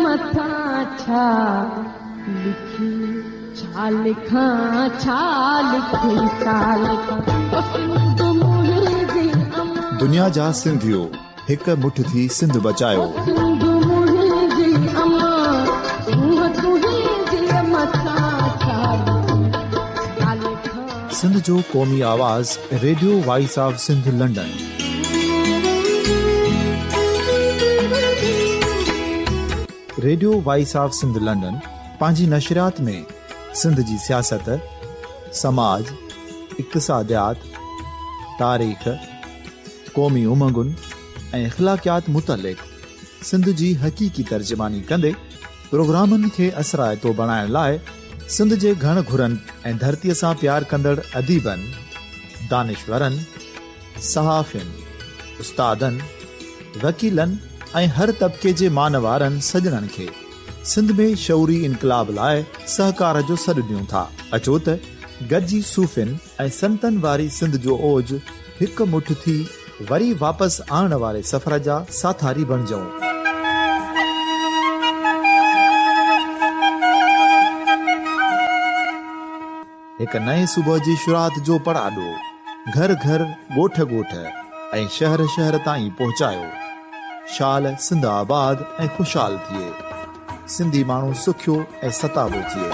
मथां छा लिखी छा लिखां छा लिखी छा लिखां सिंध मुंहिंजी दुनिया जा सिंधियो हिक मुठ थी सिंध बचायो सिंध मुंहिंजी अमा सूंह तुंहिंजी मथां छा लिखां सिंध जो क़ौमी आवाज़ radio voice of Sindh London. Radio voice of Sindh London पंहिंजी नशरियात में सिंध जी सियासत, समाज, इक़्तिसादियात, तारीख़, क़ौमी उमंगुनि ऐं अख़लाक़ियात मुतलिक़ सिंध जी हक़ीक़ी तर्जुमानी कंदे प्रोग्रामनि खे असराइतो बणाइण लाइ सिंध जे घण घुरनि ऐं धरतीअ सां प्यार कंदड़ अदीबनि, दानिशवरनि, सहाफ़ियुनि, उस्तादनि, वकीलनि ऐं हर तबिके जे मानवारनि सजणनि खे सिंध में शऊरी इनकलाब लाइ सहकार जो सॾु ॾियूं था। अचो त गॾिजी सूफ़ियुनि ऐं संतनि वारी सिंध जो ओज हिकु मुठ थी वरी वापसि आणण वारे सफ़र जा साथारी बणिजऊं। हिक नए सुबुह जी शुरूआत जो पड़ाॾो घर घर, ॻोठ ॻोठ ऐं शहर शहर ताईं पहुचायो। शाल सिंध आबाद ऐं ख़ुशहाल थिए, सिंधी माण्हू सुखियो ऐं सताबो थिए।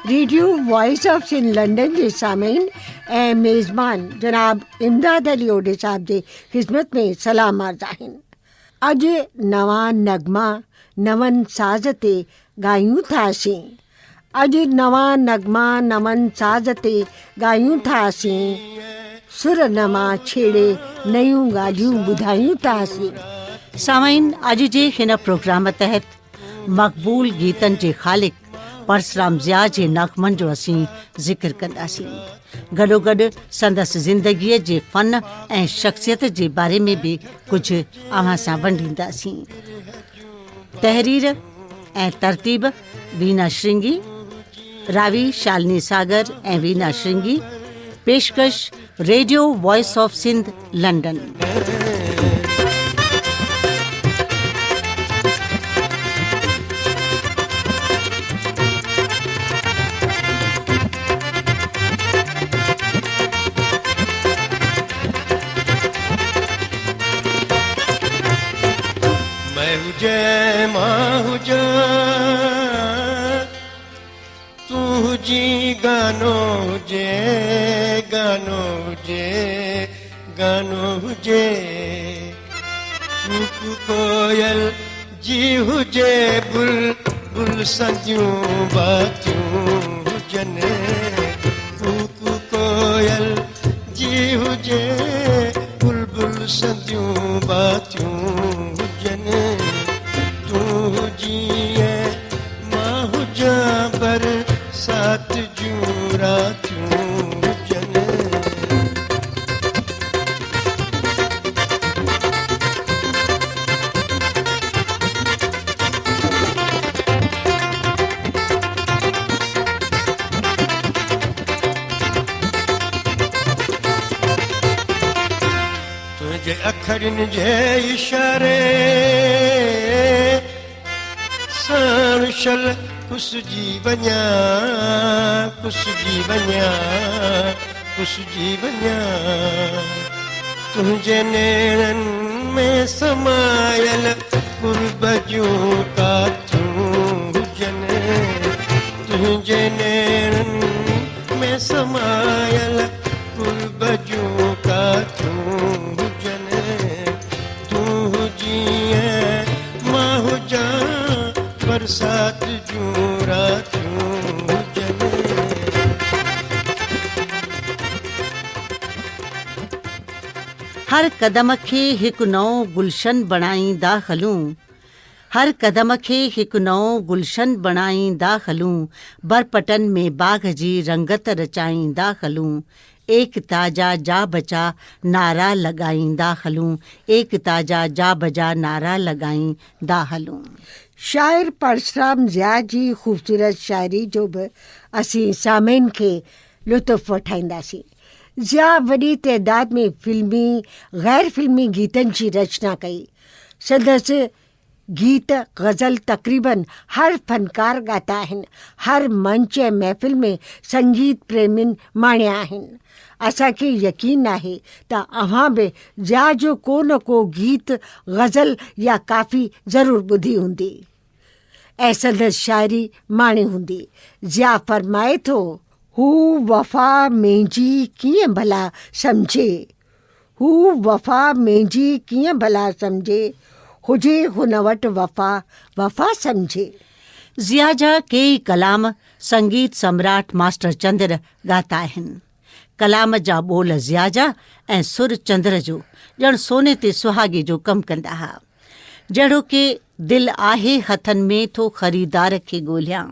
Radio voice of Sindh London जे सामीन ऐं मेज़बान जनाब इमदाद अली ओडे साहब जे ख़िदमत में सलाम अर्ज़ आहिनि। अॼु नवां नगमा नवनि साज़ ते ॻायूं थासीं। अॼु नवां नगमा नवनि साज़ ते ॻायूं थासीं। सुर नमा छेड़े नयूं ॻाल्हियूं ॿुधायूं थासीं। सामीन, अॼु जे हिन प्रोग्राम तहत मक़बूल गीतनि जे ख़ालिक परसराम ज़िया जे नागमनि जो असीं ज़िक्र कंदासीं। गॾोगॾु संदसि ज़िंदगीअ जे फ़न ऐं शख़्सियत जे बारे में बि कुझु अव्हां सां वंडींदासीं। तहरीर ऐं तरतीब वीना श्रृंगी, रावी शालिनी सागर ऐं वीना श्रृंगी। पेशकश radio voice of Sindh London. जय मां हुजां तू जी गानो हुजे, गानो हुजे, गानो हुजे। कूक कोयल जी हुजे, बुलबुल सदियूं बातियूं हुजनि। कूक कोयल जी हुजे, बुलबुल सदियूं बातियूं हुजनि। मां हुजां बरसात जूं रातियूं हुजनि। तुंहिंजे अखरनि जे इशारे शल कुसजी वञा, कुसजी वञा, कुसजी वञा। तुंहिंजे नेणनि में समायल कुर्ब जूं काथियूं हुजनि। तुंहिंजे नेणनि में समायल कुर्ब जूं काथियूं हुजनि। तूं जीअं मां हुजां बरसात जूं रातियूं हुजनि। हर क़दम खे हिकु नओं गुलशन बणाईंदा हलूं, हर क़दम खे हिकु नओं गुलशन बणाईंदा हलूं, बरपटन में बाग़ जी रंगत रचाईंदा हलूं, एकता जा बचा नारा लॻाईंदा हलूं, एकता जा बजा नारा लॻाईंदा हलूं। शाइर परसराम ज़िया जी ख़ूबसूरत शाइरी जो बि असीं सामीन खे लुत्फ़ वठाईंदासीं। ज़िया वॾी तइदाद में फिल्मी गैर फिल्मी गीतनि जी रचना कई। संदसि गीत गज़ल तक़रीबन हर फनकार ॻाता आहिनि, हर मंच ऐं महफ़िल में संगीत प्रेमियुनि माणिया आहिनि। असांखे यकीन आहे त अव्हां बि ज़िया जो को न को गीत गज़ल या काफ़ी ज़रूरु ॿुधी हूंदी ऐं संदसि शाइरी माणी हूंदी। ज़िया फरमाए थो, हू वफ़ा मुंहिंजी कीअं भला सम्झे, हू वफ़ा मुंहिंजी कीअं भला सम्झे, हुजे हुन वटि वफ़ा वफ़ा सम्झे। ज़िया जा कई कलाम संगीत सम्राट मास्टर चंद्र ॻाता आहिनि। कलाम जा ॿोल ज़िया जा ऐं सुर चंद्र जो ॼण सोने ते सुहागे जो कमु कंदा हुआ। जहिड़ो की दिलि आहे हथनि में थो ख़रीदार खे ॻोल्हियां,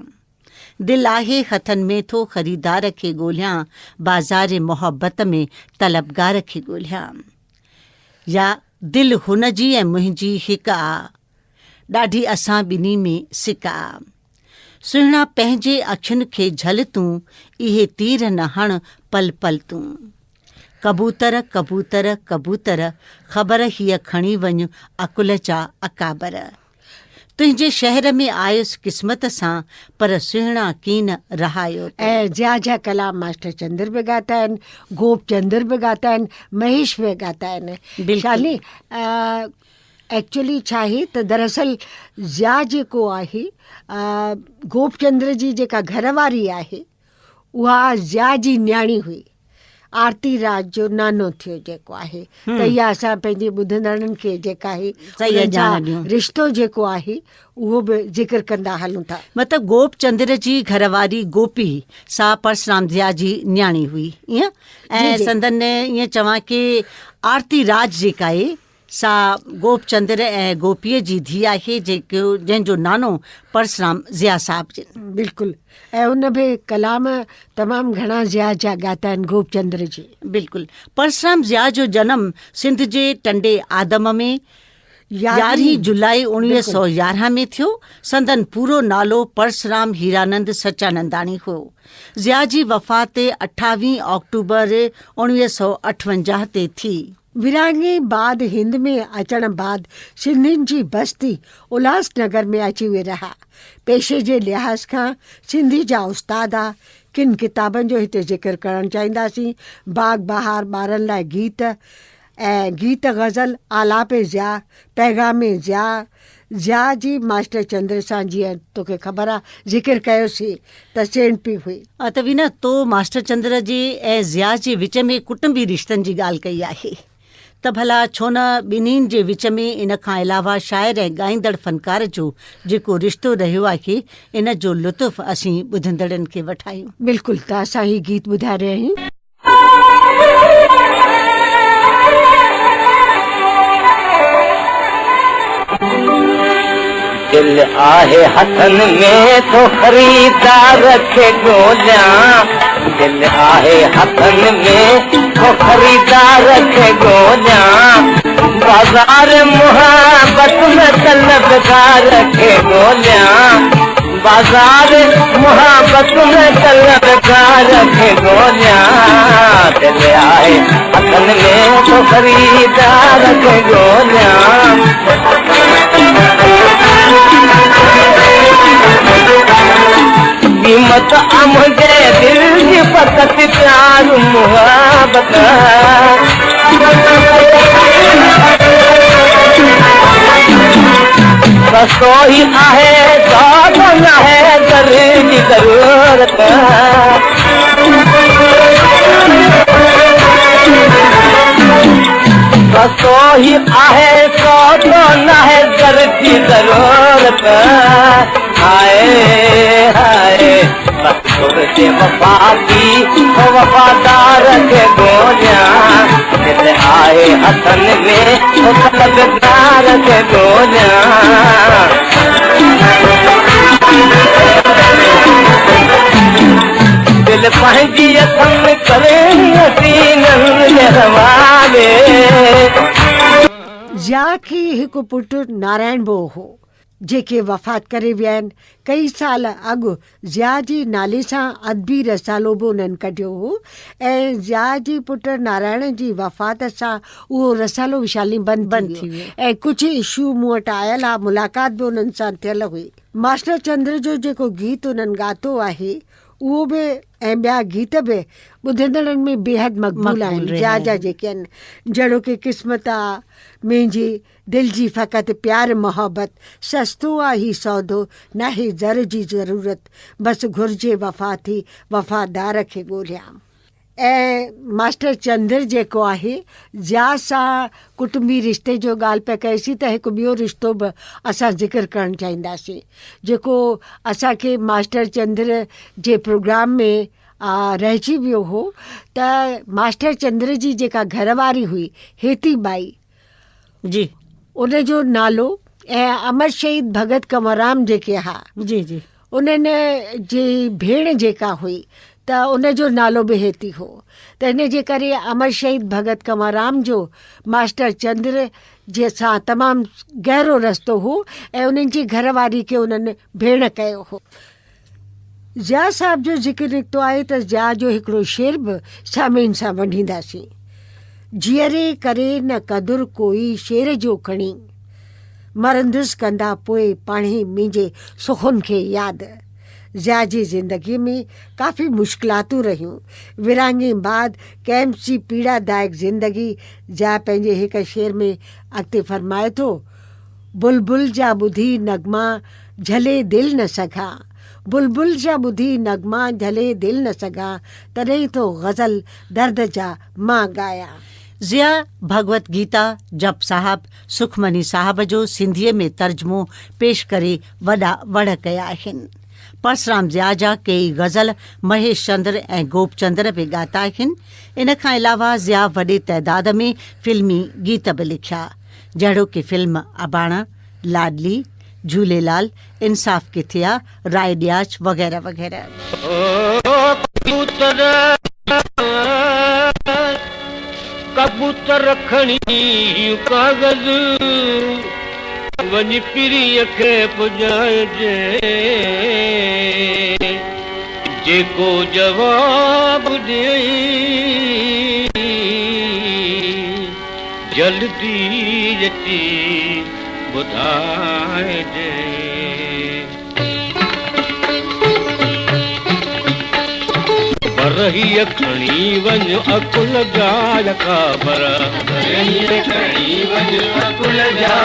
दिलि आहे हथनि में थो ख़रीदार खे ॻोल्हियां, बाज़ार मोहब्बत में तलबगार खे ॻोल्हियां। या दिलि हुन जी ऐं मुंहिंजी हिकु आ, ॾाढी असां ॿिन्ही में सिक आ। सुहिणा पंहिंजे अखियुनि खे झल तूं, इहे तीर न हण पल पल तूं। कबूतर कबूतर कबूतर, ख़बर हीअ खणी वञ अकुल जा अकाबर। तुंहिंजे शहर में आयुसि क़िस्मत सां, पर सुहिणा कीन रहायो। ऐं ज़िया जा कलाम मास्टर चंद्र बि ॻाता आहिनि, गोप चंद्र बि ॻाता आहिनि, महेश बि ॻाता आहिनि। शाली एक्चुअली छा आहे त दरअसल ज़िया जेको आहे गोप चंद्र जी जेका घरवारी आहे उहा ज़िया जी न्याणी हुई, आरती राज जो नानो थियो जेको आहे। त इहा असां पंहिंजे ॿुधंदड़नि खे जेका आहे रिश्तो जेको आहे उहो बि ज़िक्र कंदा हलूं था। मतिलबु गोप चंद्र जी घरवारी गोपी सा परसराम ज़िया जी न्याणी हुई ईअं। ऐं संदन ईअं चवां की आरती राज जेका आहे सा गोप चंद्र ऐं गोपीअ जी धीउ आहे, जेको जंहिंजो नानो परसराम ज़िया साहब जिन। बिल्कुलु। ऐं उन बि कलाम तमामु घणा ज़िया जा ॻाता आहिनि गोप चंद्र जी। बिल्कुलु। परसराम ज़िया जो जनम सिंध जे टंडे आदम में 11 जुलाई 1911 में थियो। संदन पूरो नालो परसराम हीरानंद सचानंदाणी हो। ज़िया जी वफ़ात 28 अक्टूबर 1958 ते थी। विरांङे बाद हिंद में अचण बाद सिंधियुनि जी बस्ती उल्हासनगर में अची उहे रहा। पेशे जे लिहाज़ खां सिंधी जा उस्ताद आ। किन किताबनि जो हिते ज़िक्र करणु चाहींदासीं। बाग बहार ॿारनि लाइ गीत ऐं गीत गज़ल, आलापे ज़िया, पैगामे ज़िया, ज़िया जी मास्टर चंद्र सां जीअं तोखे ख़बर आहे ज़िक्र कयोसीं त सेणपी हुई। त वीना तो मास्टर चंद्र जी ऐं ज़िया जे विच में कुटुंबी रिश्तनि जी ॻाल्हि कई आहे, त भला छो न ॿिन्हिनि जे विच में इन खां अलावा शाइर ऐं ॻाईंदड़ फ़नकार जो जेको रिश्तो रहियो आहे इन जो लुत्फ़ असीं ॿुधंदड़नि खे वठायूं। बिल्कुलु। त असां ही गीत ॿुधाए रहिया आहियूं। दिल आहे हथनि में तो ख़रीदार खे ॻोल्हियां, दिल आहे हथनि में तो ख़रीदार खे ॻोल्हियां, बाज़ार मोहब्बत में तलबगार खे ॻोल्हियां, बाज़ार मोहब्बत में तलबगार खे ॻोल्हियां, दिल आहे हथनि में तो ख़रीदार खे ॻोल्हियां। क़ीमत मुंहिंजे दिल जी फ़क़त प्यार मुहबत, सस्तो ई आहे सौदो न आहे दर जी ज़रूरत, सस्तो ई आहे सौदो न आहे दर जी ज़रूरत। हाय हाय ते वफा की हो वफादार के गोलियां दिल आए हसन में हो तलबदार के गोलियां दिल पंहिंजी अथम करे हसीननि जे हवाले ज़िया खे हिकु पुटु नारायण बो हो जेके वफ़ात करे विया आहिनि। कई साल अॻु ज़िया जी नाले सां अदबी रसालो बि उन्हनि कढियो हो ऐं ज़िया जी पुटु नारायण जी वफ़ात सां उहो रसालो विशाली बंदि थी वियो ऐं कुझु इशू मूं वटि आयल आहे, मुलाक़ात बि उन्हनि सां थियल हुई। मास्टर चंद्र जो जेको गीत उन्हनि ॻातो आहे उहो बि ऐं ॿिया गीत बि ॿुधंदड़नि में बेहद मक़बूल आहिनि। ज़िया जा जेके आहिनि जहिड़ो की क़िस्मत आहे मुंहिंजी दिल जी फ़क़ति प्यार मोहब्बत सस्तो आहे ही सौदो न ही ज़र जी ज़रूरत बसि घुरिजे वफ़ा थी वफ़ादार खे ॻोल्हियां। ऐं मास्टर चंद्र जेको आहे ज़िया सां कुटुंबी रिश्ते जो ॻाल्हि पिया कईसीं त हिकु ॿियो रिश्तो बि असां ज़िक्र करणु चाहींदासीं जेको असांखे मास्टर चंद्र जे प्रोग्राम में रहिजी वियो हो त मास्टर चंद्र जी जेका घरवारी हुई हेती बाई जी उनजो नालो ऐं अमर शहीद भगत कंवरराम जेके हा जी जी उन्हनि जी भेण जेका हुई त उनजो नालो बि हेती हो त इन जे करे अमर शहीद भगत कंवरराम जो मास्टर चंद्र जे सां तमामु गहरो रस्तो हो ऐं उन्हनि जी घरवारी खे उन्हनि भेण कयो हो। ज़िया साहब जो ज़िक्र निकितो आहे त ज़िया जो हिकिड़ो शेर बि सामीन सां वंडींदासीं। जीअरे करे न क़दुरु कोई शेर जो खणी मरंदुसि कंदा पोइ पाणे मुंहिंजे सुखुनि खे यादि। ज़िया जी ज़िंदगीअ में काफ़ी मुश्किलातूं रहियूं। विरहाङे बाद कैम्प जी पीड़ादायक ज़िंदगी ज़िया पंहिंजे हिकु शेर में अॻिते फरमाए थो, बुलबुल जा ॿुधी नगमा झले दिलि न सघां, बुलबुल जा ॿुधी नगमा झले दिलि न सघां, तॾहिं तो ग़ज़ल दर्द जा मां ॻायां। ज़िया भगवत गीता जप साहब सुखमनी साहब जो सिंधीअ में तर्जुमो पेश करे वॾा वड़ कया आहिनि। परसराम ज़िया जा कई गज़ल महेश चंद्र ऐं गोपचंद्र बि ॻाता आहिनि। इन खां अलावा ज़िया वॾे तइदाद में फिल्मी गीत बि लिखिया जहिड़ो कि फिल्म अबाणा, लाडली, झूलेलाल, इंसाफ़ किथे आ, राय ॾियाच वग़ैरह वग़ैरह। कबूतर खणी कागज़ वञी पीरीअ खे पुॼाइजे, जेको जवाब ॾेई जल्दी अची ॿुधाइजे। बरहीअ खणी वञ अकुल जा काबर, बरहीअ खणी वञ अकुल जा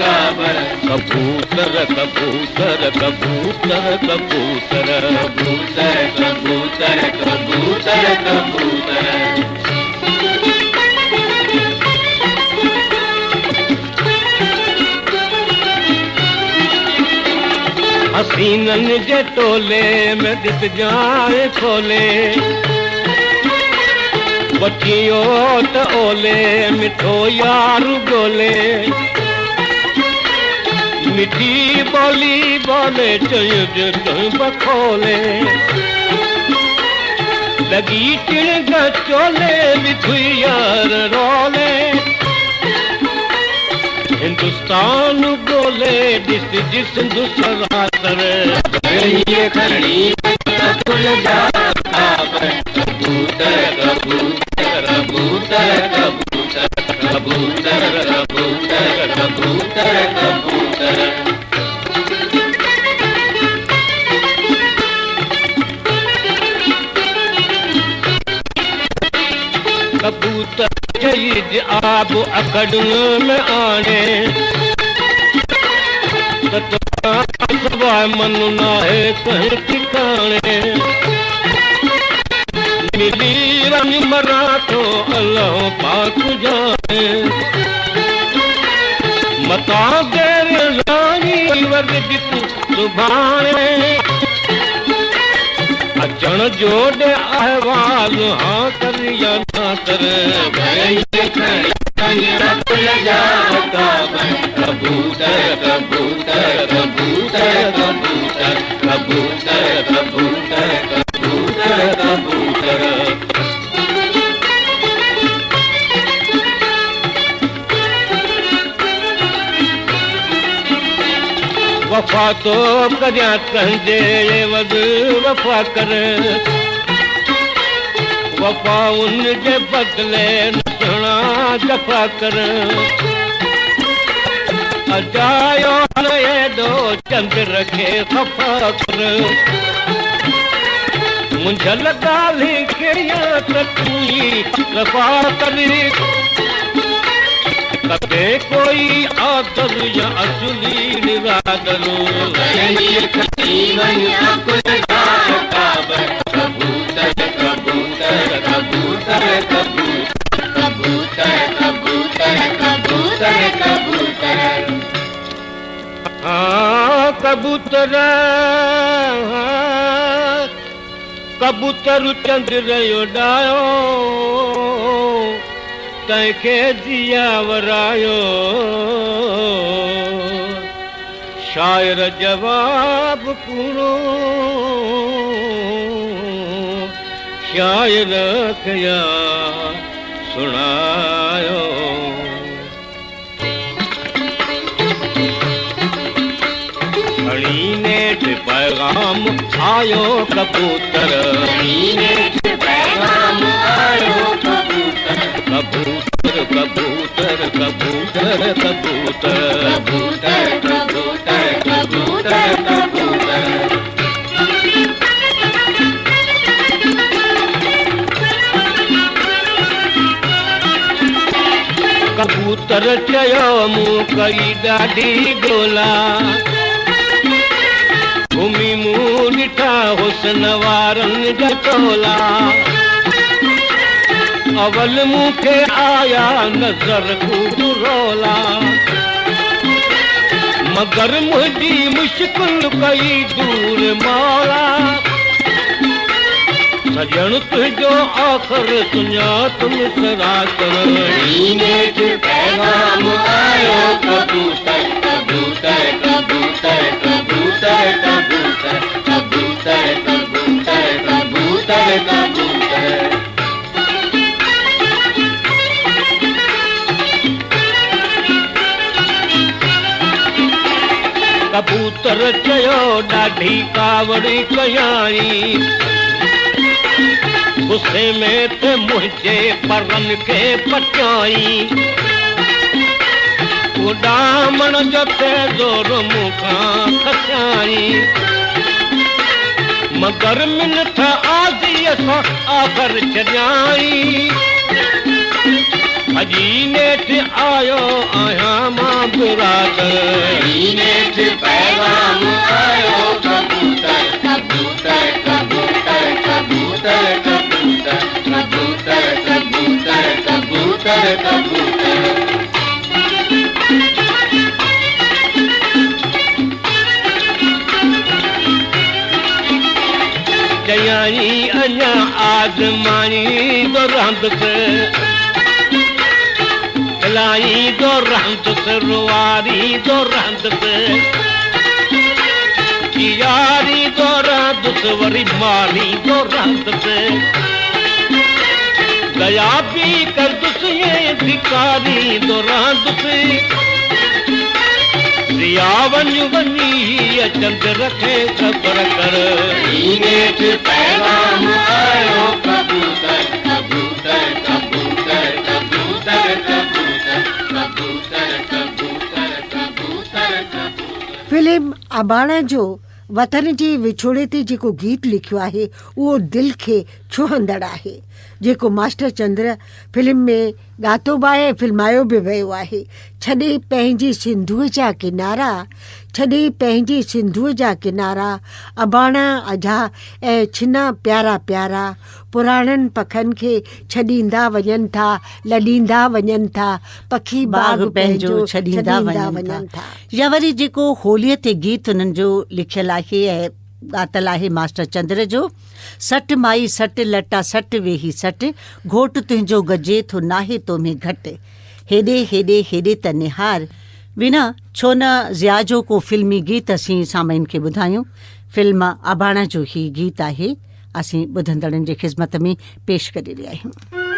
काबर, कबूतर कबूतर कबूतर कबूतर कबूतर कबूतर कबूतर कबूतर। हसीननि जे टोले में दित जाए खोले, बचियो त ओले मिठो यार ॻोल्हे, मिठी ॿोली बोले चयुज तूं बखोले, लॻी टिण चोले विधुई यार रोले, हिंदुस्तान बोले ॾिस ॾिस हिंदुस्तान बरहीअ खणी अकुल जा काबर, कबूतर कबूतर कबूतर कबूतर कबूतर कबूतर कबूतर कबूतर। कबूतर जईद आब अकड़ में आने, सवाइ मन नाहे कहीं ठिकाने, मिली रंग मराठो अल्लाह पाक जाने, मता देर रानी वर्दी तू सुभाणे, जण जोड़े अहवाल हाँ कर या ना कर कबूतर कबूतर कबूतर कबूतर कबूतर कबूतर कबूतर कबूतर वफा तो करिया कंदे वद वफा कर वफा उनके बदले नचना जफा कर अजायो हले दो चंद्र के खफा कर मुझे लगा लिखिया तकली वफा करी कभी कोई आदर या असली निरादर कबूतर कबूतर कबूतर कबूतर कबूतर कबूतर कबूतर हाँ कबूतर कबूतर चंद्र उड़ायो तंहिंखे दिया वरायो शायर जवाब कूड़ो शायर कया सुनायो खड़ी नेठ पैगाम आयो कबूतर खड़ी नेठ पैगाम आयो कबूतर कबूतर कबूतर कबूतर कबूतर कबूतर कबूतर कबूतर कबूतर कबूतर चयो मूं कई ॾाढी ॻोल्हा घुमी मूं ॾिठा हुस्न वारनि जा टोला अवल मूंखे आया नज़र खूब रोला मगर मुंहिंजी मुश्किल कई दूर मौला सजण तुंहिंजो आख़िर सुञातुम सरातन नेठ पैगाम आयो कबूतर कबूतर कबूतर कबूतर कबूतर कबूतर कबूतर कबूतर कबूतर कबूतर चयो ॾाढी कावड़ी कयाई गुस्से में ते मुझे परन के पचाई उडामण जो ते जोर मुखा खचाई मगर मिनट आज़ीअ सां आख़िर छॾियाई अजी नेठ आयो आहियां मां बिरादर नेठ पैगाम आयो कबूतर कबूतर कबूतर कबूतर कबूतर कबूतर कबूतर कबूतर कबूतर जयाई अञा आज़माई तो रांदुसि खिलाई तो रांदुसि रुवारी तो रांदुसि यारी तो रांदुसि वरी मारी तो रांदुसि दया भी करदुसि ये धिकारी तो रांदुसि रिया वञ वञी चंद्र खे ख़बर कर नेठ पैगाम आयो कबूतर कबूतर कबूतर कबूतर कबूतर कबूतर कबूतर कबूतर कबूतर फिल्म अबाणा जो वतन जे विछोड़े ते जेको गीत लिखियो आहे उहो दिलि खे छुहंदड़ आहे जेको मास्टर चंद्र फिल्म में ॻातो बि आहे फिल्मायो बि वियो आहे छॾे पंहिंजी सिंधूअ जा किनारा छॾे पंहिंजी सिंधूअ जा किनारा अबाणा अझा ऐं छिना प्यारा प्यारा पुराणनि पखनि खे छॾींदा वञनि था लॾींदा वञनि था पखी बाग पंहिंजो छॾींदा वञनि था या वरी जेको होलीअ ते गीत उन्हनि जो लिखियलु आहे ऐं ॻातल आहे मास्टर चंद्र जो। सट माई सट लटा सट वेही सट, घोट तुंहिंजो गजे थो नाहे तो में घटि, हेॾे हेॾे हेॾे त निहार। विना छो न ज़िया जो को फिल्मी गीत असीं सामाइन खे ॿुधायूं। फिल्म अबाणा जो ही गीत आहे, असीं ॿुधंदड़नि जे ख़िदमत में पेश करे रहिया आहियूं।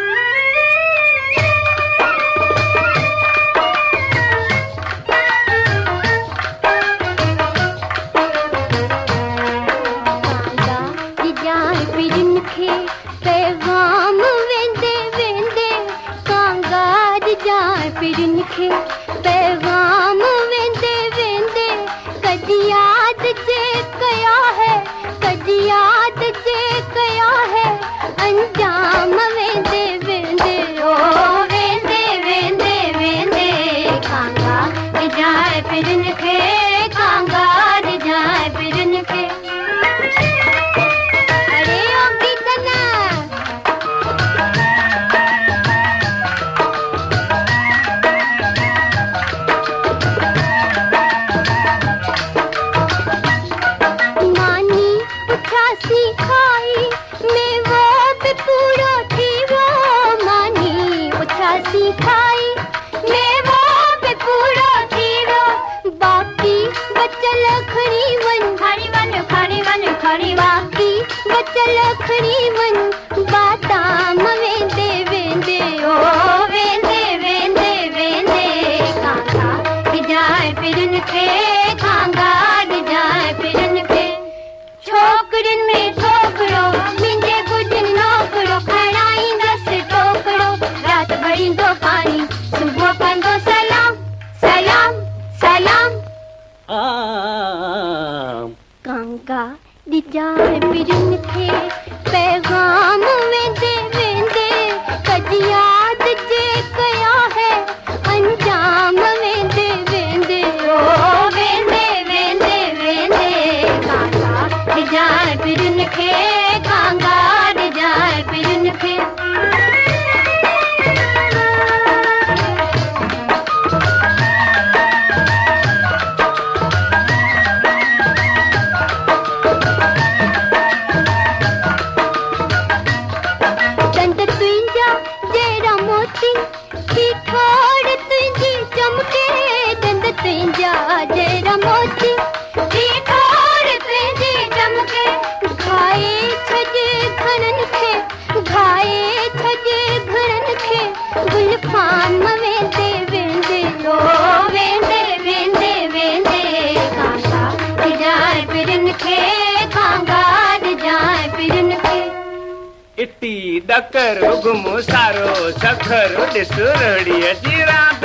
इटी डकर घुमो सारो सखरो ॾिसो रड़िया जी रात।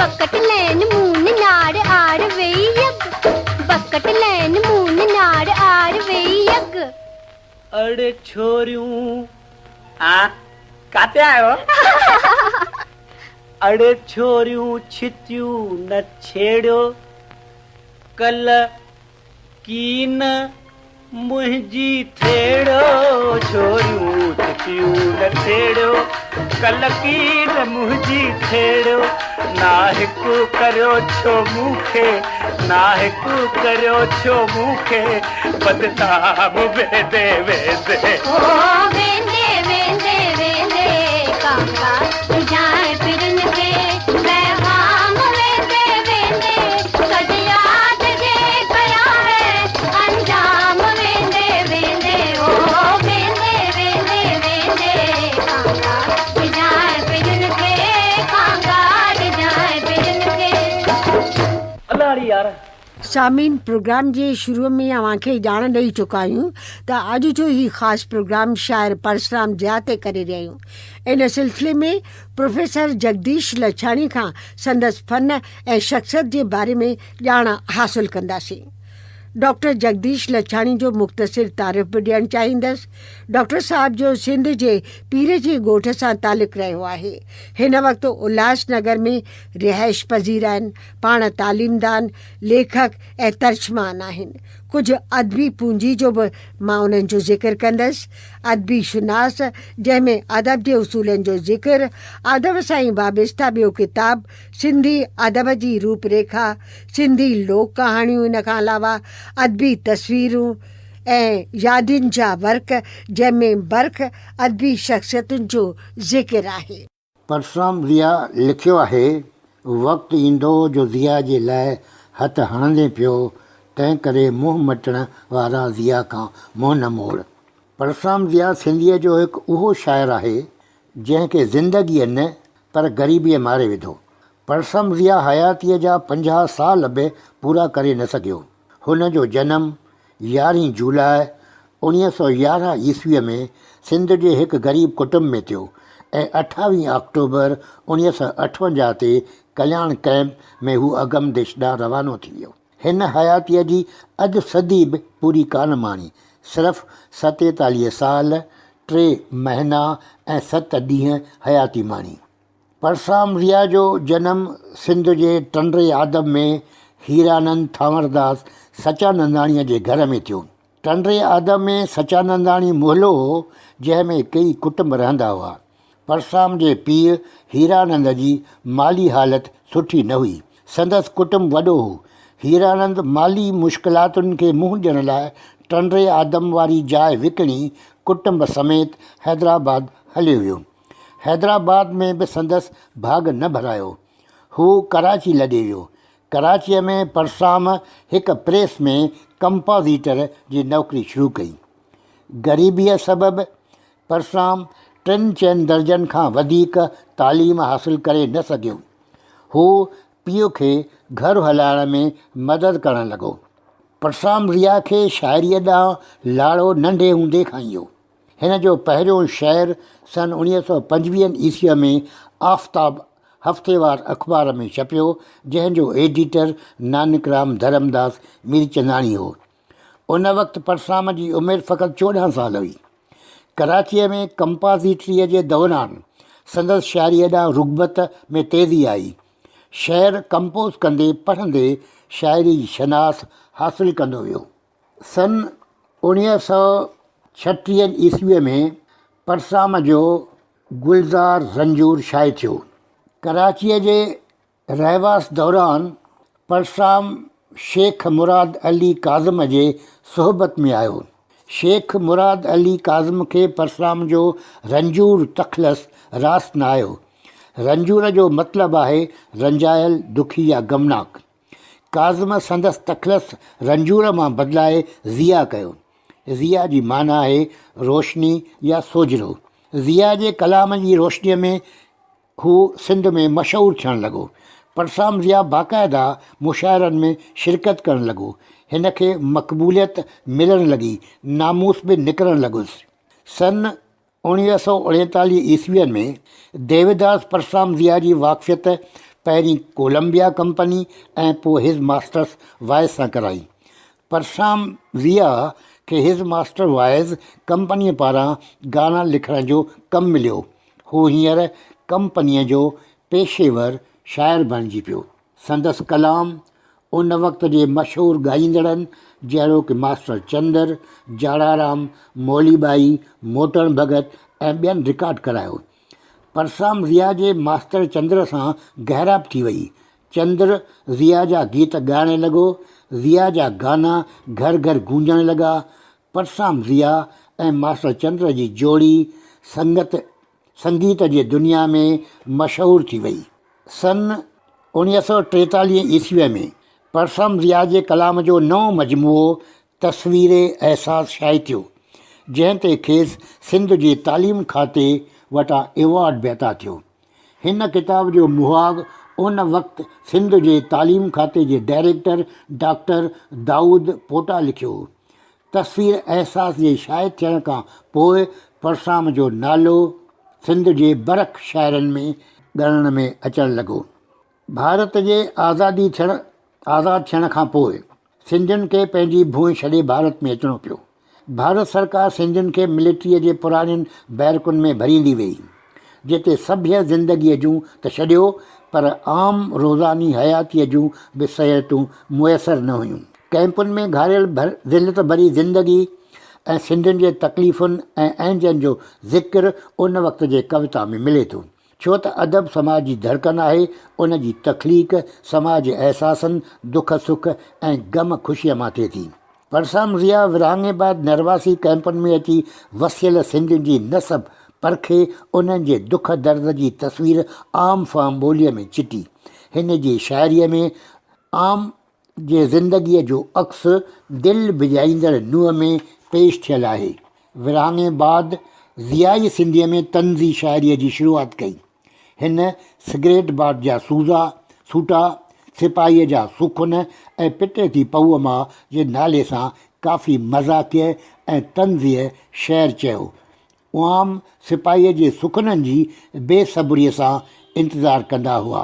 बकट लैन मून नाड़ आड़ वेई यग, बकट लैन मून नाड़ आड़ वेई यग। अड़े छोरियूं काते आयो? अड़े छोरियूं छितियूं न छेड़ियो, कल की न मुंहिंजी थेड़ो। छोरियूं छितियूं न छेड़ियो, कल की न मुंहिंजी थेड़ो। ना हिकु करियो छो मूंखे, ना हिकु करियो छो मूंखे, बदनाम वेंदे वेंदे। ओ वेंदे वेंदे वेंदे काका जाए फिरन के पैगाम वेंदे वेंदे, कद याद जे कया है अंजाम वेंदे वेंदे। ओ वेंदे वेंदे वेंदे काका जाए फिरन के, काका जाए फिरन के। अल्लाह यार सामीन प्रोग्राम जे शुरू में अव्हांखे ॼाण ॾेई चुका आहियूं त अॼु जो ही ख़ासि प्रोग्राम शाइर परसराम ज़िया ते करे रहिया आहियूं। इन सिलसिले में प्रोफेसर जगदीश लछाणी खां संदसि फ़न ऐं शख़्सियत जे बारे में ॼाण हासिल कंदासीं। डॉक्टर जगदीश लछाणी जो मुख़्तसिर तारीफ़ बि ॾियणु चाहींदसि। डॉक्टर साहब जो सिंध जे पीर जे ॻोठ सां तालुक़ु रहियो आहे। हिन वक़्तु उल्हासनगर में रिहाइश पज़ीर आहिनि। पाण तालीमदान, लेखक ऐं तर्जमान आहिनि। कुझु अदबी पूंजी जो बि मां उन्हनि जो ज़िक्र कंदसि। अदबी शुनास, जंहिंमें अदब जे उसूलनि जो ज़िक्र, अदब सां ई वाबस्ता ॿियो किताब, सिंधी अदब जी रूपरेखा, सिंधी लोक कहाणियूं, इन खां अलावा अदबी तस्वीरूं ऐं यादियुनि जा वर्क जंहिंमें बर्ख अदबी शख़्सियतुनि जो ज़िक्र आहे। परसराम ज़िया लिखियो आहे, वक़्तु ईंदो जो ज़िया जे लाइ हथु हणंदे पियो, तंहिं करे मुंहुं मटण वारा ज़िया खां मुंहुं न मोड़। परसराम ज़िया सिंधीअ जो हिकु उहो शाइरु आहे जंहिंखे ज़िंदगीअ न पर ग़रीबीअ मारे विधो। परसराम ज़िया हयातीअ जा 50 साल बि पूरा करे न सघियो। हुन जो जनमु 11 जुलाई 1911 ईस्वीअ में सिंध जे हिकु ग़रीब कुटुंब में थियो ऐं 28 अक्टूबर 1958 ते कल्याण कैंप में हू अगम देश ॾांहुं रवानो थी वियो। हिन हयातीअ जी अधु सदी बि पूरी कान माणी, सिर्फ़ु 47 साल 3 महीना ऐं 7 ॾींहं हयाती माणी। परसराम ज़िया जो जनमु सिंध जे टंडरे आदम में हीरानंद थांवरदास सचानंदाणीअ जे घर में थियो। टंडरे आदम में सचानंदाणी मोहल्लो हो जंहिंमें कई कुटुंब रहंदा हुआ। परसराम जे पीउ हीरानंद जी माली हालति सुठी न हुई। संदसि कुटुंब वॾो हो। हीरानंद माली मुश्किलातुनि खे मुंहुं ॾियण लाइ टंडरे आदम वारी जाइ विकिणी कुटुंब समेत हैदराबाद हलियो वियो। हैदराबाद में बि संदसि भाग न भरायो। हू कराची लॾे वियो। कराचीअ में परसराम हिकु प्रेस में कंपोज़िटर जी नौकरी शुरू कई। ग़रीबीअ सबबि परसराम 3-4 दर्जन खां वधीक तालीम हासिलु करे न सघियो। हू पीउ खे घरु हलाइण में मदद करणु लॻो। परसराम ज़िया खे शाइरीअ ॾांहुं लाड़ो नंढे हूंदे खां ई हो। हिन जो पहिरियों शेर सन 1925 ईस्वीअ में आफ़ताब हफ़्तेवार अख़बार में छपियो, जंहिंजो एडिटर नानकराम धरमदास मीरचंदाणी हो। उन वक़्तु परसराम जी उमिरि फ़क़ति 14 साल हुई। कराचीअ में कंपोज़िटरीअ जे दौरान संदसि शाइरीअ ॾांहुं रुग़बत में तेज़ी आई। शेर कंपोज़ कंदे पढ़ंदे शाइरी जी शनास हासिलु कंदो वियो। सन 1936 ईस्वीअ में परसराम जो गुलज़ार रंजूर शाये थियो। कराचीअ जे रहवास दौरान परसराम शेख मुराद अली काज़म जे सोहबत में आयो। शेख मुराद अली काज़म खे परसराम जो रंजूर तख़लस रास न आयो। रंजूर जो मतिलबु आहे रंजायल, दुखी या गमनाक। काज़म संदसि तख़लस रंजूर मां बदिलाए ज़िया कयो। ज़िया जी माना आहे रोशनी या सोजरो। ज़िया जे कलाम जी रोशनीअ में हू सिंध में मशहूरु थियणु लॻो। परसराम ज़िया बाक़ाइदा मुशाइरनि में शिरकत करणु लॻो। हिन खे मक़बूलियत मिलणु लॻी, नामूस बि निकिरणु लॻुसि। सन 1939 ईस्वीअ में देवदास परसराम ज़िया जी वाक़फ़ियत पहिरीं कोलंबिया कंपनी ऐं पोइ हिज़ मास्टर्स वाइज़ सां कराई। परसराम ज़िया खे हिज़ मास्टर वाइज़ कंपनीअ पारां गाना लिखण जो कमु मिलियो। हू हींअर कंपनीअ जो पेशेवर शाइर बणिजी पियो। संदसि कलाम उन वक़्त जे मशहूरु ॻाईंदड़नि जहिड़ो कि मास्टर चंदर, जाड़ाराम, मौलीबाई, मोटण भगत ऐं ॿियनि रिकॉर्ड करायो। परसराम ज़िया जे मास्टर चंद्र सां गहराप थी वई। चंद्र ज़िया जा गीत ॻाइणु लॻो। ज़िया जा गाना घर घर गूंजण लॻा। परसराम ज़िया ऐं मास्टर चंद्र जी जोड़ी संगीत जे दुनिया में मशहूरु थी वई। सन 1943 ईस्वीअ में परसराम ज़िया जे कलाम जो नओं मजमूओ तस्वीरे एहसास शाये थियो, जंहिं ते खेसि सिंध जे तालीम खाते वटां एवॉर्ड बि अता थियो। हिन किताब जो मुहाग उन वक़्तु सिंध जे तालीम खाते जे डायरेक्टर डॉक्टर दाऊद पोटा लिखियो हो। तस्वीर एहसास जे शाये थियण खां पोइ परसराम जो नालो सिंध जे बरख शाइरनि में ॻणण में अचणु लॻो। भारत जे आज़ादु थियण खां पोइ सिंधियुनि खे पंहिंजी भूमि छॾे भारत में अचिणो पियो। भारत सरकार सिंधियुनि खे मिलिट्रीअ जे पुराणियुनि बैरकुनि में भरींदी वई, जिते सभ्य ज़िंदगीअ जूं त छॾियो पर आम रोज़ानी हयातीअ जूं बि सहूलियतूं मुयसरु न हुयूं। कैंपुनि में घारियल ज़िलत भरी ज़िंदगी ऐं सिंधियुनि जे तकलीफ़ुनि ऐं अंजनि जो ज़िक्र उन वक़्त जे कविता में मिले थो, छो त अदब समाज जी धड़कन आहे। उन जी तख़लीक़ समाज जे अहसासनि, दुख सुख ऐं ग़म ख़ुशीअ मां थिए थी। परसाम ज़िया विरहाङे बाद नरवासी कैंपनि में अची वसियल सिंधियुनि जी नसब परखे उन्हनि जे दुख दर्द जी तस्वीर आम फाम ॿोलीअ में चिटी। हिन जी शाइरीअ में आम जे ज़िंदगीअ जो अक्स दिलि भिॼाईंदड़ नुंहं में पेश थियल आहे। विरहाङे बाद ज़ियाई सिंधीअ में तंज़ी शाइरीअ जी शुरूआति कई। हिन सिगरेट बाट जा सूटा, सिपाहीअ जा सुखुन ऐं पिटे थी पऊअ मां जे नाले सां काफ़ी मज़ाक़िय ऐं तंज़ीअ शेर चयो। उआम सिपाहीअ जे सुखननि जी बेसब्रीअ सां इंतज़ारु कंदा हुआ,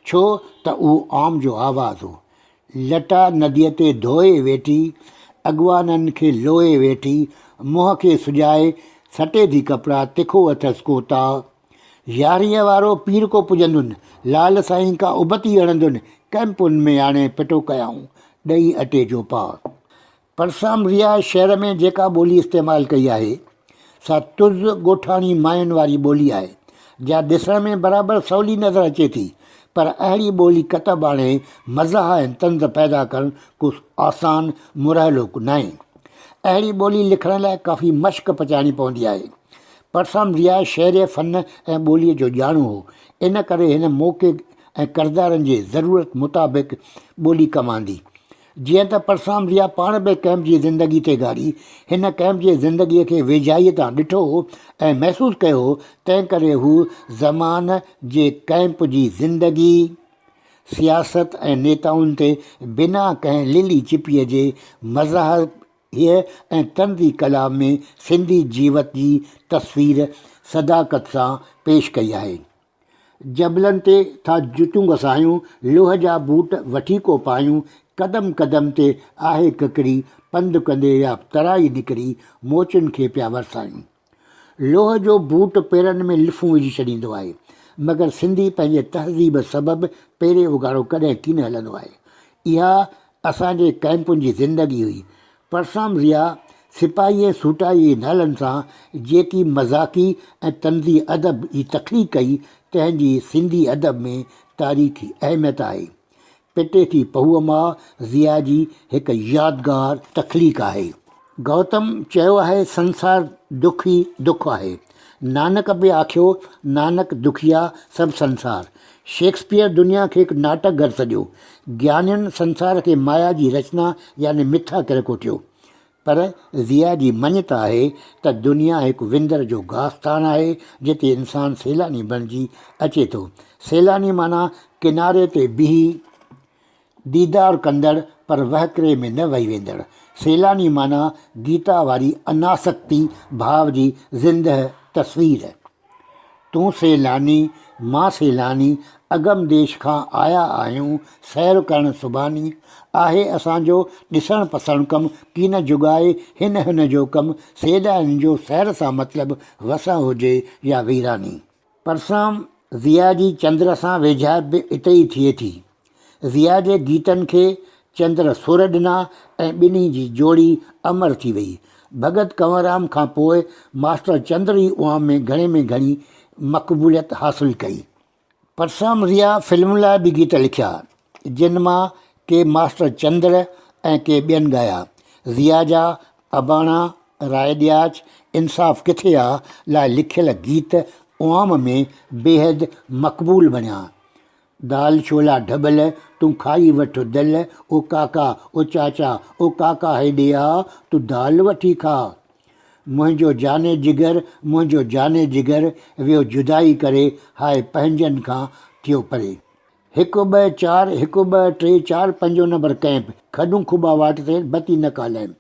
छो त उहो आम जो आवाज़ हो। लटा नदीअ ते धोए वेठी, अॻवाननि खे लोए वेठी, मुंहं खे सुॼाए सटे थी कपिड़ा, तिखो अथसि कोता। यारीअ वारो पीर को पुॼंदुनि, लाल साईं का उबती हणंदुनि, कैंपुनि में हाणे पिटो कयाऊं, ॾही अटे जो पाउ। परसाम ज़िया शहर में जेका ॿोली इस्तेमालु कई आहे सा तुज़ ॻोठाणी मायुनि वारी ॿोली आहे, जा ॾिसण में बराबरि सवली नज़र अचे थी, पर अहिड़ी ॿोली कतबि हाणे मज़ाह ऐं तंज़ पैदा करणु को आसान मुरहलो नाहे। अहिड़ी ॿोली लिखण लाइ काफ़ी मश्क पचाइणी पवंदी आहे। परसाम ज़िया शेर फ़न ऐं ॿोलीअ जो ॼाणू हो, इन करे हिन मौक़े ऐं किरदारनि जे ज़रूरत मुताबिक़ ॿोली कमांदी। जीअं त परसाम ज़िया पाण बि कैंप जी ज़िंदगी ते घारी, हिन कैंप जी ज़िंदगीअ खे वेझाईअ तां ॾिठो ऐं महसूसु कयो, तंहिं करे हू ज़मान जे कैंप जी ज़िंदगी, सियासत ऐं नेताउनि ते बिना कंहिं लिली चिपीअ जे मज़ाह ऐं तंज़ी कलाम में सिंधी जीवत जी तस्वीर सदाकत सां पेश कई आहे। जबलनि ते था जुतियूं घसायूं, लोह जा बूट वठी को पायूं, क़दम क़दम ते आहे ककड़ी, पंधु कंदे या तराई निकिरी, मोचुनि खे पिया वरसायूं। लोह जो बूट पेरनि में लिफूं विझी छॾींदो आहे, मगर सिंधी पंहिंजे तहज़ीब सबबि पेरे उघाड़ो कॾहिं कीन हलंदो आहे। इहा असांजे कैंपुनि जी ज़िंदगी हुई। परसाम ज़िया सिपाही ऐं सूटाई नालनि सां जेकी मज़ाक़ी ऐं तंज़ी अदब जी तख़लीक़ कई, तंहिंजी सिंधी अदब में तारीख़ी अहमियत आहे। पिटे थी पहुअ मां ज़िया जी हिकु यादगार तख़लीक़ आहे। गौतम चयो आहे, संसार दुखी दुख आहे। नानक बि आखियो, नानक दुखिया सभु संसार। शेक्सपियर दुनिया खे हिकु नाटक घर सॼो, ज्ञानियुनि संसार खे माया जी रचना यानी मिथा करे कोठियो। पर ज़िया जी मञत आहे त दुनिया हिकु विंदर जो गास्थान आहे, जिते इंसानु सैलानी बणिजी अचे थो। सैलानी माना किनारे ते बीही दीदार कंदड़ पर वहकिरे में न वही वेंदड़। सैलानी माना गीता वारी अनासक्ति भाव जी ज़िंदह तस्वीर। तूं सैलानी, मां सैलानी, अगम देश खां आया आहियूं, सैर करणु सुभानी। आहे असांजो ॾिसणु पसंदि कमु, कीन जुगाए हिन जो कमु, सैलानी जो सैर सां मतिलबु वसा हुजे या वीरानी। परसाम ज़िया जी चंद्र सां वेझा बि इते ई थिए थी। ज़िया जे गीतनि खे चंद्र सुर ॾिना ऐं ॿिन्ही जी जोड़ी अमर थी वई। भगत कंवरराम खां पोइ मास्टर चंद्र ई उआम में घणी मक़बूलियत हासिलु कई। परसाम ज़िया फिल्म लाइ बि गीत लिखिया, जिन मां के मास्टर चंद्र ऐं के ॿियनि ॻाया। ज़िया जा अबाणा, राय ॾियाच, इंसाफ़ किथे आ लाइ लिखियल गीत उआम में बेहद मक़बूल बणिया। दाल छोला ढबल, तूं खाई वठ दल, ओ काका ओ चाचा ओ काका हेॾे आ, तूं दाल वठी खा। मुंहिंजो जाने जिगर वियो जुदाई करे, हाय पंहिंजनि खां थियो परे। 1 2 4 1 2 3 4 5 नंबर कैंप, खॾूं खुॿा वाट ते बती न कालैम।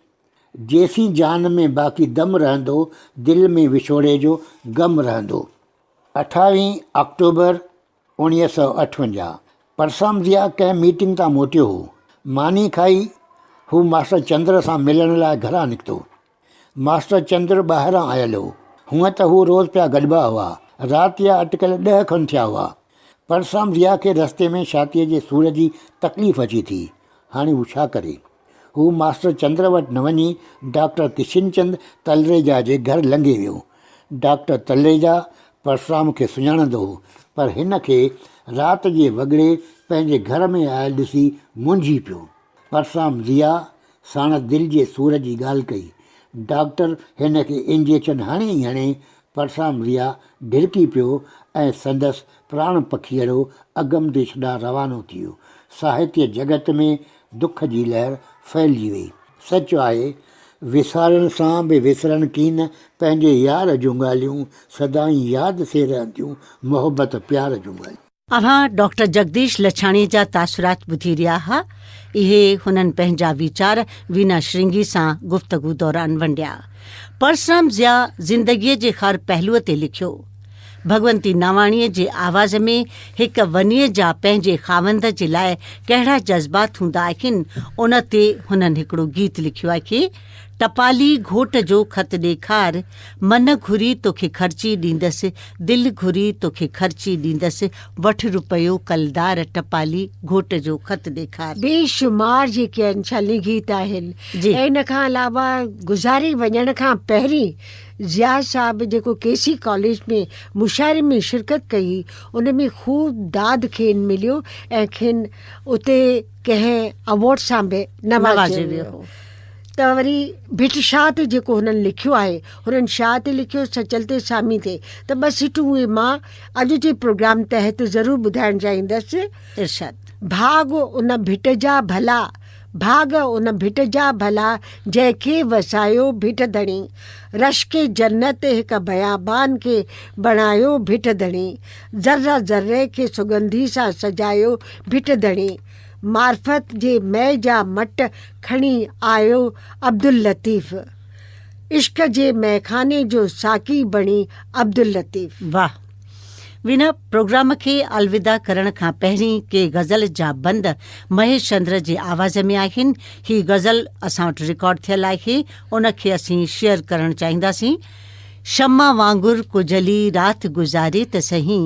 जेसीं जान में बाक़ी दम रहंदो, दिलि में विछोड़े जो गम रहंदो। 28 अक्टूबर 1958। परसाम ज़िया कंहिं मीटिंग तां मोटियो हो। मानी खाई हू मास्टर चंद्र सां मिलण लाइ घरां निकितो। मास्टर चंद्र ॿाहिरां आयल हो। हूअं त हू रोज़ पिया गॾिबा हुआ। राति जा अटकल 10 खनि थिया हुआ। परसाम ज़िया खे रस्ते में छातीअ जे सूर जी तकलीफ़ अची थी। हाणे हू छा करे? हू मास्टर चंद्र वटि न वञी डॉक्टर किशनचंद तलरेजा जे घर लंघे वियो। डॉक्टर तलरेजा परसाम खे सुञाणंदो हो, पर हिन खे राति जे वॻड़े पंहिंजे घर में आयल ॾिसी मुंझी पियो। परसाम ज़िया साण दिलि जे सूर जी ॻाल्हि कई। डॉक्टर हिन खे इंजेक्शन हणे ई हणे परसाम रिया ढिरकी पियो ऐं संदसि प्राण पखीअड़ो अगम देश ॾांहुं रवानो थी वियो। साहित्य जगत में दुख जी लहर फैलिजी वई। सच आहे, विसारण सां बि विसरण कीन पंहिंजे यार जूं ॻाल्हियूं सदाईं यादि से रहंदियूं, मोहबत प्यार जूं ॻाल्हियूं। अव्हां डॉक्टर जगदीश लछाणी जा तासुरात ॿुधी रहिया हुआ। इहे हुननि पंहिंजा वीचार वीना श्रृंगी सां गुफ़्तगू दौरान वंडिया। परसराम ज़िया ज़िंदगीअ जे हर पहलूअ ते लिखियो। भगवंती नावाणीअ जे आवाज़ में हिक वनीअ जा पंहिंजे खावंद जे लाइ कहिड़ा जज़्बात हूंदा आहिनि, उन ते हुननि हिकिड़ो गीत लिखियो आहे। टपाली घोट जो ख़त ॾेखार, मन घुरी तोखे ख़र्ची ॾींदसि, दिलि घुरी तोखे ख़र्ची ॾींदसि, वठि रुपयो कलदार टपाली घोट जो ख़त ॾेखार। बेशुमार जेके अंशाली गीत आहिनि। जी। ऐं इन खां अलावा गुज़ारे वञण खां पहिरीं ज़िया साहब जेको केसी कॉलेज में मुशाइरे में शिरकत कई, उन में ख़ूब दाद खेनि मिलियो ऐं खेनि उते कंहिं अवॉर्ड सां बि नवाज़ियो वियो। त वरी भिट शाह ते जेको हुननि लिखियो आहे, हुननि शाह ते लिखियो, सचल ते सामी ते। त ॿ सिटूं उहे मां अॼु जे प्रोग्राम तहत ज़रूरु ॿुधाइणु चाहींदसि। इरशाद। भाग उन भिट जा भला, भाग उन भिट जा भला, जंहिंखे वसायो भिट धणी, रश के जन्नत हिक बयाबान खे बणायो भिट धणी, ज़र्रा ज़र्रे खे सुगंधी सां सजायो भिट धणी, मार्फत जे मै जा मट खणी आयो अब्दुल लतीफ़, इश्क जे मैखाने जो साकी बणी अब्दुल लतीफ़। वाह। विना प्रोग्राम खे अलविदा करण खां पहिरीं के गज़ल जा बंद महेश चंद्र जे आवाज़ में आहिनि। ही गज़ल असां वटि रिकॉर्ड थियल आहे, उनखे असीं शेयर करणु चाहींदासीं। शम्मा वांगुर कुजली रात गुज़ारे त सही,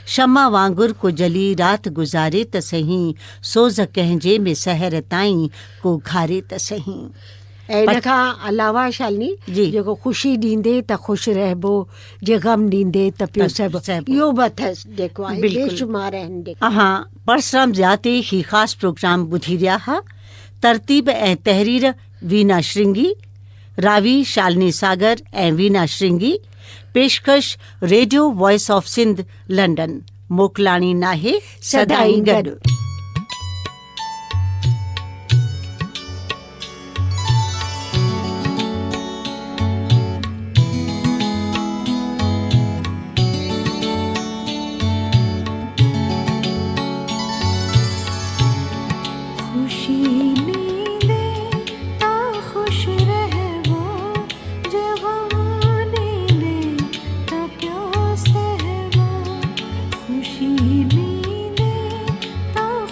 शम्मा वांगुर कुजली रात गुज़ारे त सही, सोज़ कंहिंजे में सहर ताईं को घारे त सही। ऐं इन खां अलावा शालिनी जी। जेको ख़ुशी ॾींदे त ख़ुशि रहबो, जे गम ॾींदे त पियो सहबो, इहो बि अथसि जेको आहे बेशुमार आहिनि। परसराम ज़िया ते ही ख़ासि प्रोग्राम ॿुधी रहिया हुआ। तरतीब ऐं तहरीर वीना श्रृंगी, रावी शालिनी सागर ऐं वीना श्रृंगी, पेशकश radio voice of Sindh London. मोकलाणी नाहे सदाई गॾु। खुशी नींदे ता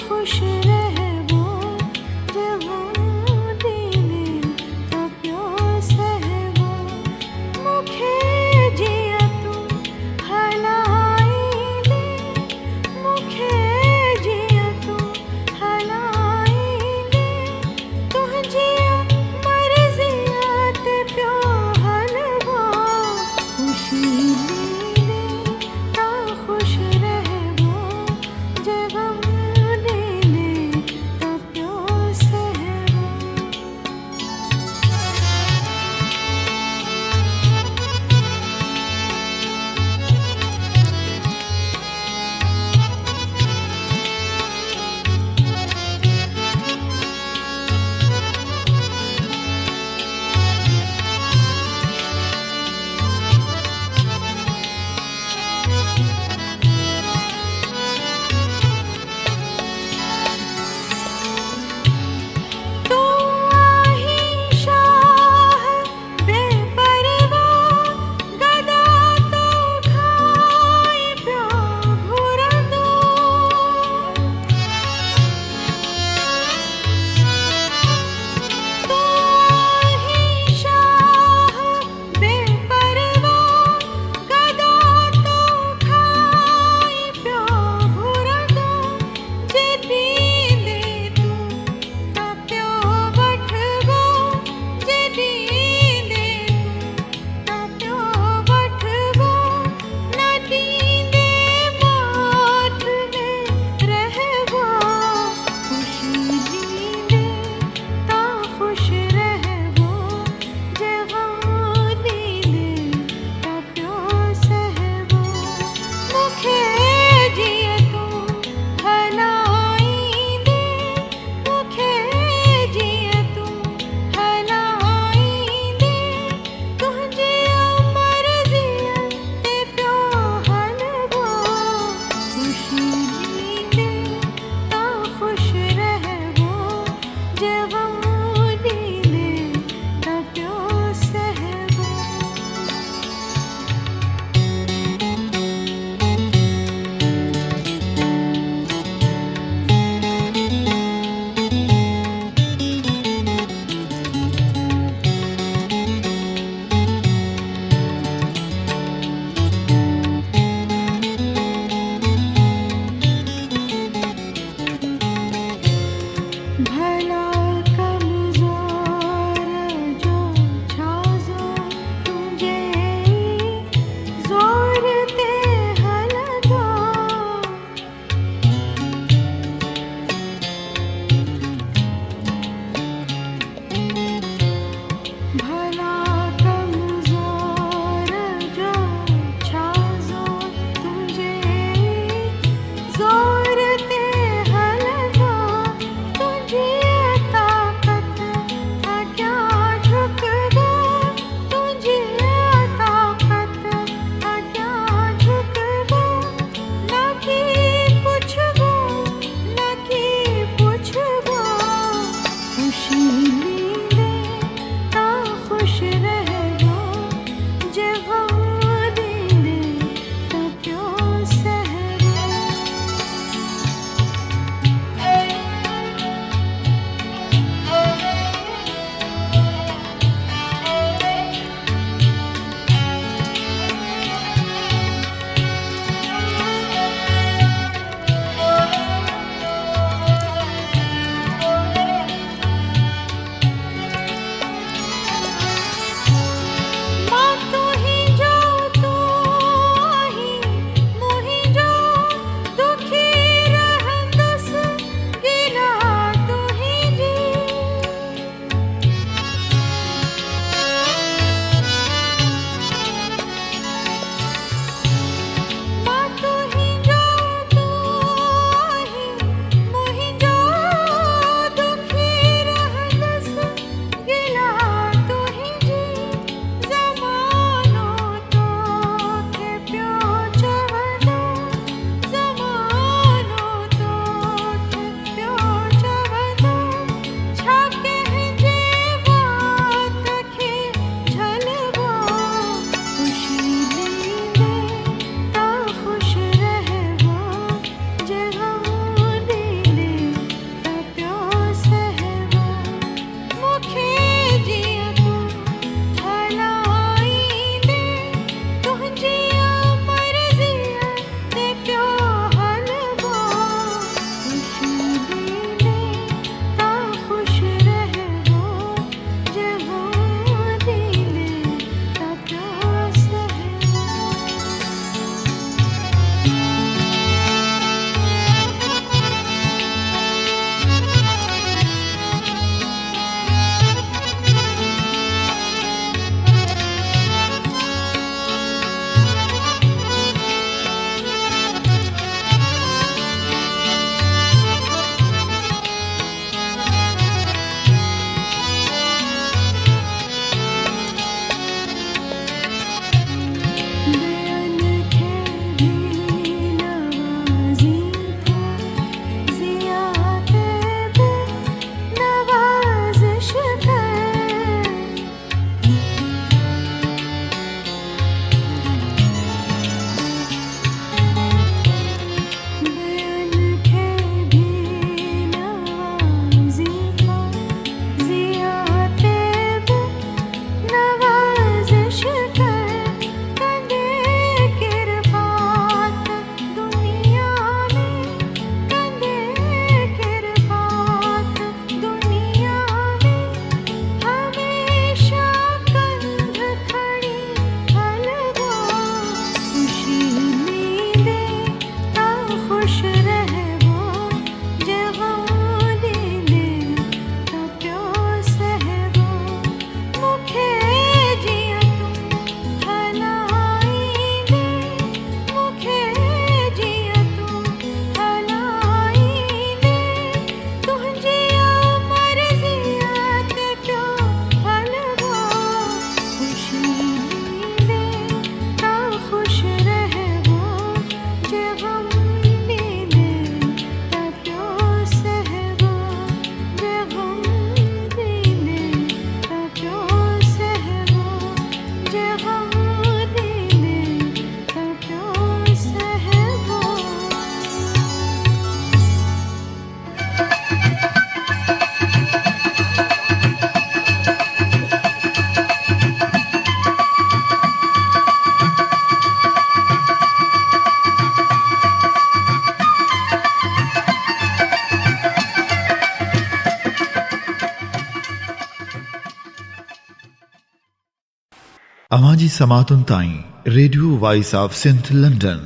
तव्हांजी समातुनि ताईं radio voice of Sindh London